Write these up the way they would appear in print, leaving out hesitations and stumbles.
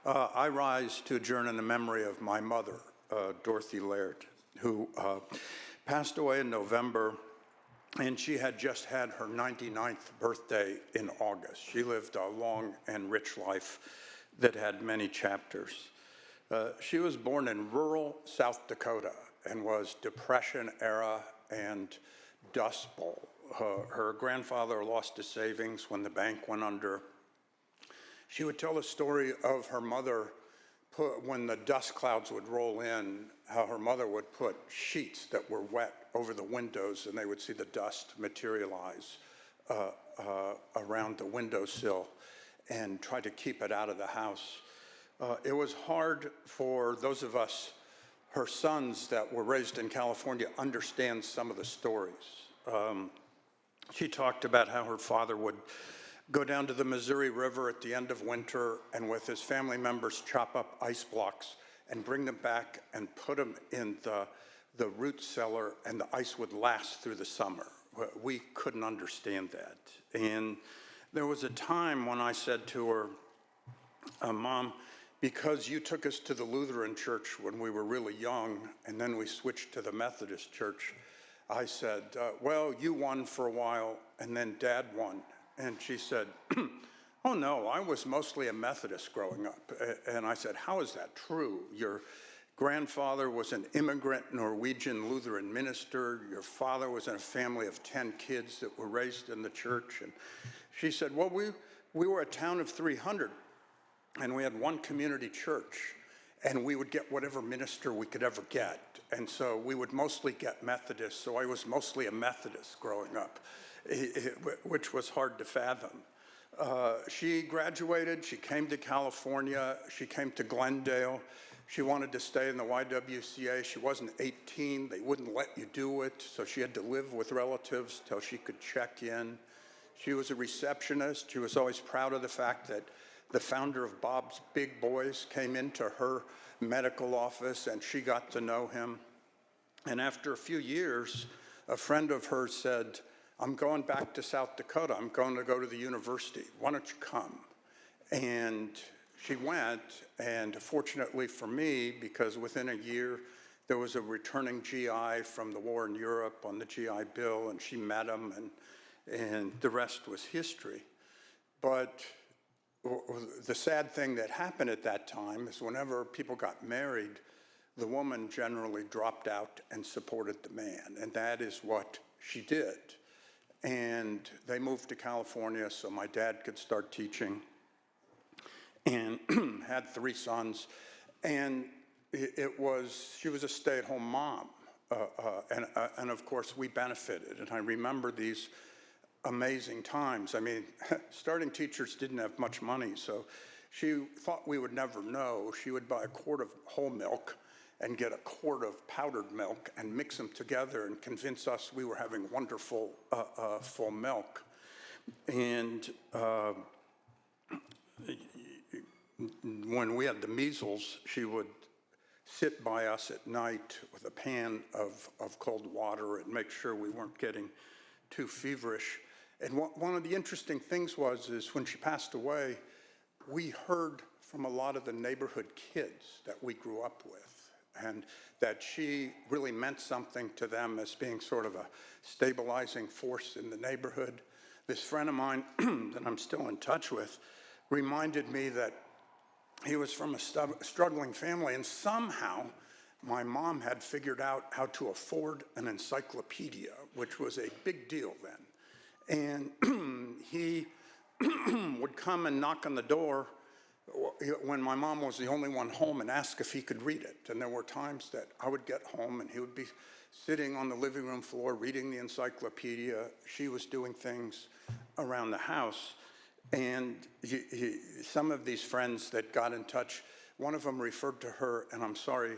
I rise to adjourn in the memory of my mother, Dorothy Laird, who passed away in November, and she had just had her 99th birthday in August. She lived a long and rich life that had many chapters. She was born in rural South Dakota and was Depression era and Dust Bowl. Her grandfather lost his savings when the bank went under. She would tell a story of her mother, when the dust clouds would roll in, how her mother would put sheets that were wet over the windows and they would see the dust materialize around the windowsill and try to keep it out of the house. It was hard for those of us, her sons that were raised in California, understand some of the stories. She talked about how her father would go down to the Missouri River at the end of winter and with his family members chop up ice blocks and bring them back and put them in the root cellar, and the ice would last through the summer. We couldn't understand that. And there was a time when I said to her, Mom, because you took us to the Lutheran church when we were really young and then we switched to the Methodist church, I said, well, you won for a while and then Dad won. And she said, oh no, I was mostly a Methodist growing up. And I said, how is that true? Your grandfather was an immigrant Norwegian Lutheran minister. Your father was in a family of 10 kids that were raised in the church. And she said, well, we were a town of 300 and we had one community church and we would get whatever minister we could ever get. And so we would mostly get Methodist. So I was mostly a Methodist growing up, which was hard to fathom. She graduated, she came to California, she came to Glendale. She wanted to stay in the YWCA. She wasn't 18, they wouldn't let you do it, so she had to live with relatives till she could check in. She was a receptionist. She was always proud of the fact that the founder of Bob's Big Boys came into her medical office and she got to know him. And after a few years, a friend of hers said, I'm going back to South Dakota. I'm going to go to the university. Why don't you come? And she went, and fortunately for me, because within a year, there was a returning GI from the war in Europe on the GI Bill, and she met him, and the rest was history. But the sad thing that happened at that time is whenever people got married, the woman generally dropped out and supported the man, and that is what she did. And they moved to California so my dad could start teaching, and had 3 sons. And she was a stay-at-home mom. And of course we benefited. And I remember these amazing times. I mean, starting teachers didn't have much money, so she thought we would never know. She would buy a quart of whole milk and get a quart of powdered milk and mix them together and convince us we were having wonderful full milk. And when we had the measles, she would sit by us at night with a pan of cold water and make sure we weren't getting too feverish. And one of the interesting things is when she passed away, we heard from a lot of the neighborhood kids that we grew up with, and that she really meant something to them as being sort of a stabilizing force in the neighborhood. This friend of mine that I'm still in touch with reminded me that he was from a struggling family, and somehow my mom had figured out how to afford an encyclopedia, which was a big deal then. And he would come and knock on the door when my mom was the only one home and ask if he could read it. And there were times that I would get home and he would be sitting on the living room floor reading the encyclopedia. She was doing things around the house. And some of these friends that got in touch, one of them referred to her, and I'm sorry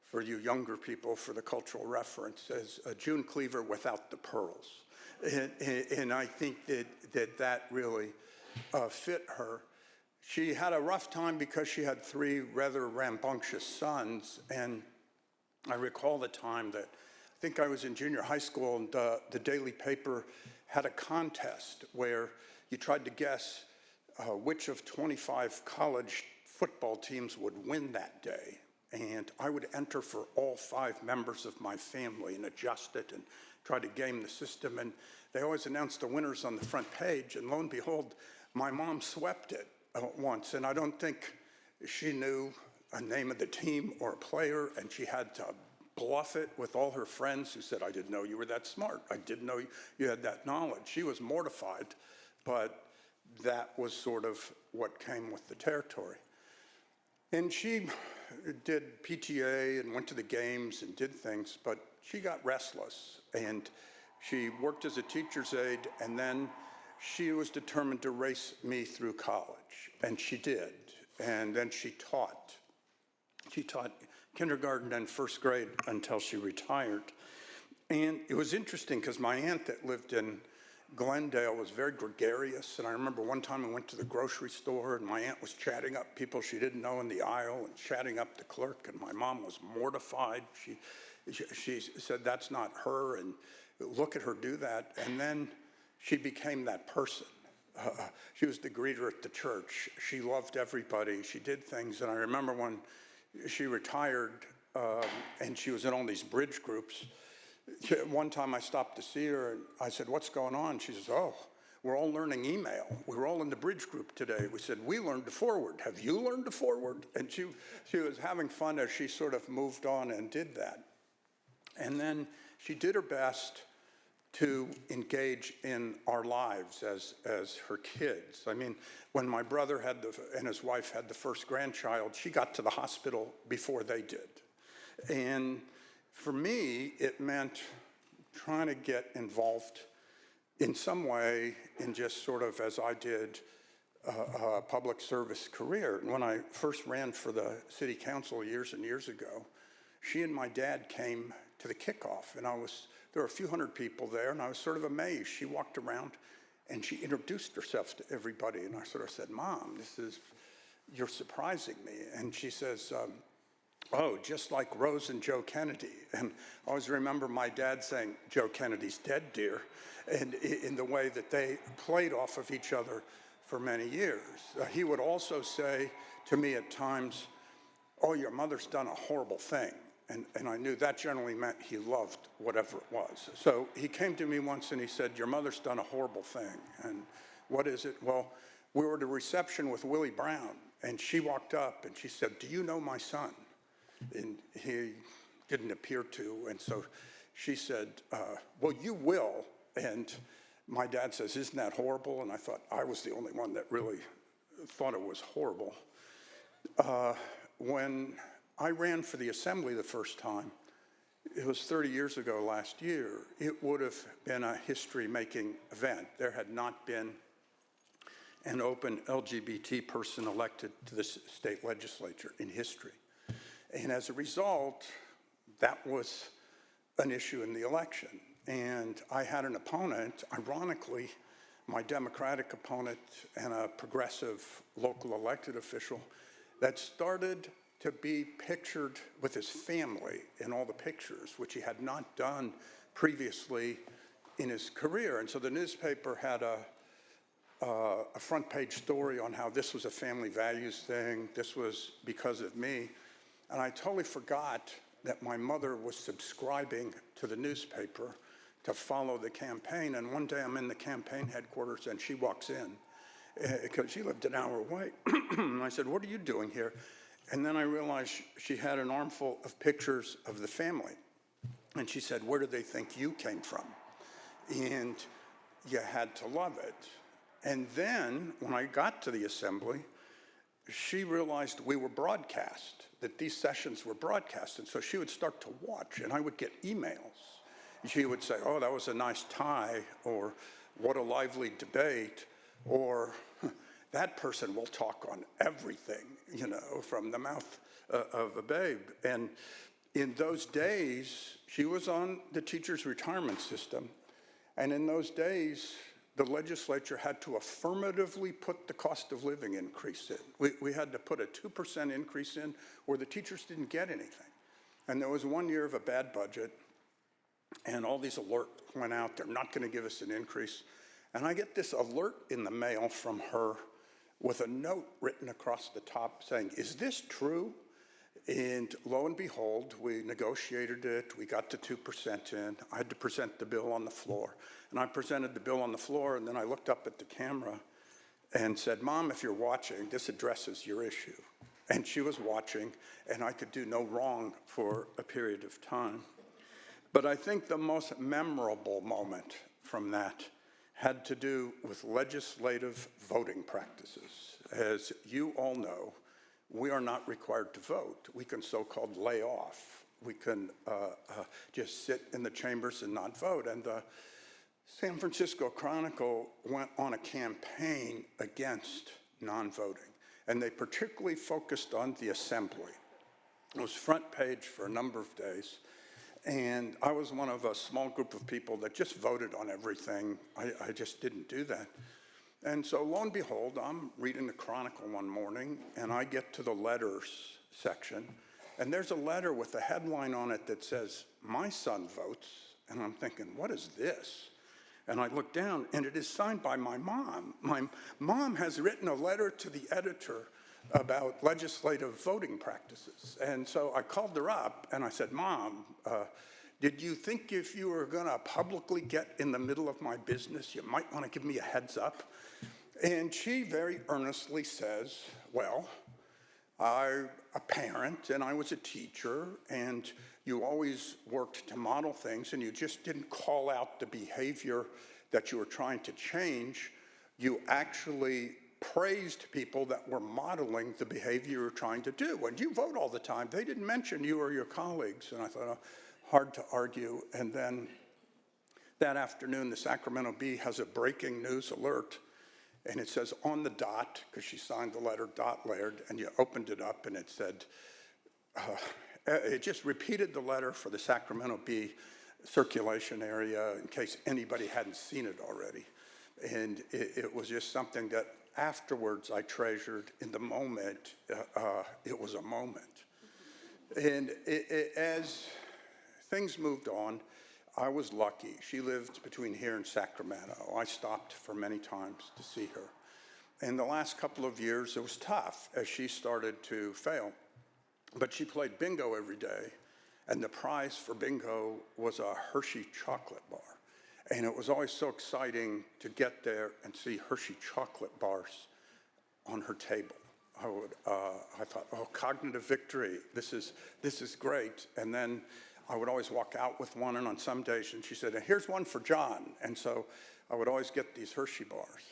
for you younger people for the cultural reference, as a June Cleaver without the pearls. And I think that really fit her. She had a rough time because she had 3 rather rambunctious sons, and I recall the time that I think I was in junior high school, and the daily paper had a contest where you tried to guess which of 25 college football teams would win that day. And I would enter for all 5 members of my family and adjust it and try to game the system. And they always announced the winners on the front page. And lo and behold, my mom swept it once. And I don't think she knew a name of the team or a player. And she had to bluff it with all her friends who said, I didn't know you were that smart. I didn't know you had that knowledge. She was mortified, but that was sort of what came with the territory. And she did PTA and went to the games and did things, but she got restless. And she worked as a teacher's aide, and then she was determined to race me through college. And she did. And then she taught. She taught kindergarten and first grade until she retired. And it was interesting because my aunt that lived in Glendale was very gregarious, and I remember one time I went to the grocery store and my aunt was chatting up people she didn't know in the aisle and chatting up the clerk, and my mom was mortified. She said that's not her, and look at her do that. And then she became that person. She was the greeter at the church. She loved everybody. She did things, and I remember when she retired and she was in all these bridge groups. One time I stopped to see her and I said, what's going on? She says, oh, we're all learning email. We were all in the bridge group today. We said, we learned to forward. Have you learned to forward? And she was having fun as she sort of moved on and did that. And then she did her best to engage in our lives as her kids. I mean, when my brother and his wife had the first grandchild, she got to the hospital before they did. And for me, it meant trying to get involved in some way in just sort of, as I did, a public service career. And when I first ran for the city council years and years ago, she and my dad came to the kickoff, and there were a few hundred people there, and I was sort of amazed. She walked around and she introduced herself to everybody, and I sort of said, Mom, you're surprising me. And she says, oh, just like Rose and Joe Kennedy. And I always remember my dad saying, Joe Kennedy's dead, dear, and in the way that they played off of each other for many years. He would also say to me at times, oh, your mother's done a horrible thing. And I knew that generally meant he loved whatever it was. So he came to me once and he said, your mother's done a horrible thing. And what is it? Well, we were at a reception with Willie Brown, and she walked up and she said, do you know my son? And he didn't appear to, and so she said, well, you will. And my dad says, isn't that horrible? And I thought I was the only one that really thought it was horrible. When I ran for the assembly the first time, it was 30 years ago last year, it would have been a history-making event. There had not been an open LGBT person elected to the state legislature in history. And as a result, that was an issue in the election. And I had an opponent, ironically, my Democratic opponent and a progressive local elected official, that started to be pictured with his family in all the pictures, which he had not done previously in his career. And so the newspaper had a front page story on how this was a family values thing, this was because of me. And I totally forgot that my mother was subscribing to the newspaper to follow the campaign. And one day I'm in the campaign headquarters and she walks in because she lived an hour away. And I said, what are you doing here? And then I realized she had an armful of pictures of the family. And she said, where do they think you came from? And you had to love it. And then when I got to the assembly, she realized we were broadcast, that these sessions were broadcast. And so she would start to watch, and I would get emails. She would say, oh, that was a nice tie, or what a lively debate, or that person will talk on everything, from the mouth of a babe. And in those days, she was on the teacher's retirement system. And in those days, the legislature had to affirmatively put the cost of living increase in. We had to put a 2% increase in, or the teachers didn't get anything. And there was 1 year of a bad budget, and all these alerts went out, they're not gonna give us an increase. And I get this alert in the mail from her with a note written across the top saying, "Is this true?" And lo and behold, we negotiated it. We got the 2% in. I had to present the bill on the floor. And I presented the bill on the floor, and then I looked up at the camera and said, "Mom, if you're watching, this addresses your issue." And she was watching, and I could do no wrong for a period of time. But I think the most memorable moment from that had to do with legislative voting practices. As you all know, we are not required to vote. We can so-called lay off. We can just sit in the chambers and not vote. And the San Francisco Chronicle went on a campaign against non-voting. And they particularly focused on the assembly. It was front page for a number of days. And I was one of a small group of people that just voted on everything. I just didn't do that. And so lo and behold, I'm reading the Chronicle one morning, and I get to the letters section, and there's a letter with a headline on it that says, "My son votes." And I'm thinking, what is this? And I look down, and it is signed by my mom. My mom has written a letter to the editor about legislative voting practices. And so I called her up, and I said, "Mom, did you think if you were going to publicly get in the middle of my business, you might want to give me a heads up?" And she very earnestly says, "Well, I'm a parent and I was a teacher, and you always worked to model things, and you just didn't call out the behavior that you were trying to change. You actually praised people that were modeling the behavior you were trying to do. When you vote all the time, they didn't mention you or your colleagues." And I thought, oh, hard to argue. And then that afternoon, the Sacramento Bee has a breaking news alert. And it says on the dot, because she signed the letter, Laird, and you opened it up and it said, it just repeated the letter for the Sacramento Bee circulation area in case anybody hadn't seen it already. And it was just something that afterwards I treasured. In the moment, it was a moment. And as things moved on, I was lucky. She lived between here and Sacramento. I stopped for many times to see her. In the last couple of years, it was tough as she started to fail. But she played bingo every day, and the prize for bingo was a Hershey chocolate bar. And it was always so exciting to get there and see Hershey chocolate bars on her table. I thought, oh, cognitive victory, this is great. And then I would always walk out with one, and on some days, and she said, "Here's one for John." And so I would always get these Hershey bars.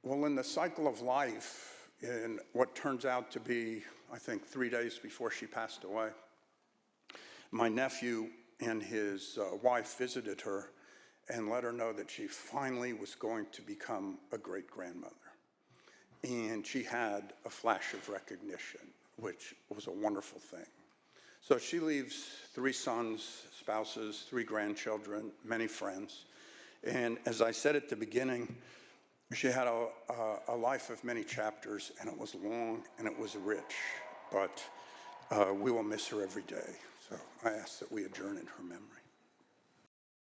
Well, in the cycle of life, in what turns out to be, I think, 3 days before she passed away, my nephew and his wife visited her and let her know that she finally was going to become a great-grandmother. And she had a flash of recognition, which was a wonderful thing. So she leaves 3 sons, spouses, 3 grandchildren, many friends. And as I said at the beginning, she had a life of many chapters, and it was long and it was rich. But we will miss her every day. So I ask that we adjourn in her memory.